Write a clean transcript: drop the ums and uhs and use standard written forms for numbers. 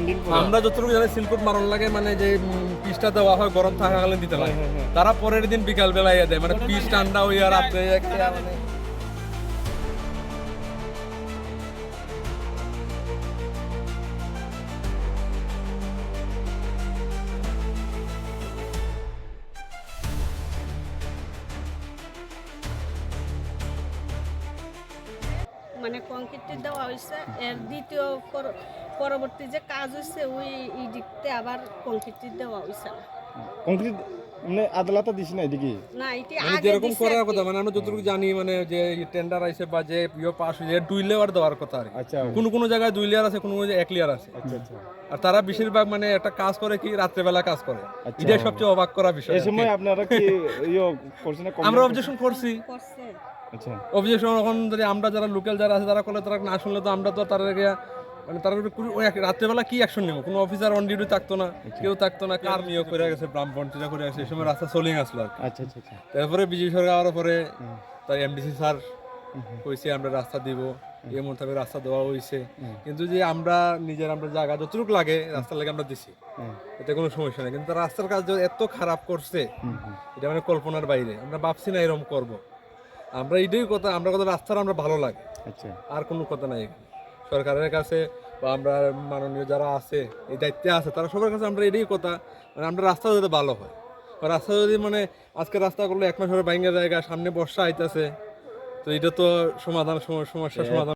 দিন পরে আমরা যতটুকু জানি সিলকোট মারণ লাগে মানে যে পিসটা দেওয়া হয় গরম থাকাকালীন দিতে লাগে, তারা পরের দিন বিকাল বেলায় দেয় মানে পিস ঠান্ডা হইয়া রাত্রে একটা মানে মানে কংক্রিট দেওয়া হয়েছে এর দ্বিতীয় পরবর্তী যে কাজ হয়েছে ওই দিকতে আবার কংক্রিট দেওয়া হয়েছে না। কংক্রিট মানে আদালতে দিছ না এদিকে না এটি মানে আগে যেরকম দিছে করার আর কি। কথা মানে আমরা যতটুকু জানি মানে যে টেন্ডার আইছে বা যে পাস হয়ে 2 লেয়ার দেওয়ার কথা আর কি। আচ্ছা কোন জায়গায় 2 লেয়ার আছে, কোন জায়গায় 1 লেয়ার আছে। আচ্ছা আচ্ছা আর তারা বেশিরভাগ মানে একটা কাজ করে কি রাত্রে বেলা কাজ করে, আচ্ছা। এটাই সবচেয়ে অবাক করা বিষয় এই আর কি। সময় আপনারা কি করছেন না আমরা অবজেকশন করছি, করছে আচ্ছা অবজেকশন এখন যদি আমরা যারা লোকাল যারা আছে তারা করলে তারা না শুনলে তো আমরা তো তার আগে মানে তার রাত্রেবেলা কি অ্যাকশন নেব, কোনো অফিসার অন ডিউটি থাকতো না, কেউ থাকতো না, কার নিয়োগ করে গেছে ব্রাহ্মণটিরা করে গেছে, এই সময় রাস্তা সোলিং আসলো আর কি। আচ্ছা আচ্ছা আচ্ছা তারপরে বিজেপি সরকার আওয়ার পরে তাই এমডিসি স্যার কইছে আমরা রাস্তা দিব, এই মোতাবেক রাস্তা দেওয়া হয়েছে, কিন্তু যে আমরা আমরা জায়গা যতটুকু লাগে রাস্তার লাগে আমরা দিছি, এতে কোনো সমস্যা নেই। কিন্তু রাস্তার কাজ যে এত খারাপ করছে এটা মানে কল্পনার বাইরে, আমরা ভাবছি না এরকম করব। আমরা এটাই কথা, আমরা কথা রাস্তার আমরা ভালো লাগে, আচ্ছা আর কোনো কথা নাই এখানে। সরকারের কাছে বা আমরা মাননীয় যারা আছে এই দায়িত্বে আছে তারা সবার কাছে আমরা এটাই কথা, মানে আমরা রাস্তা যাতে ভালো হয়। আর রাস্তা যদি মানে আজকে রাস্তা করলে 1 মাস পরে ভাঙা জায়গা, সামনে বর্ষা আইতেছে, তো এটা তো সমস্যার সমাধান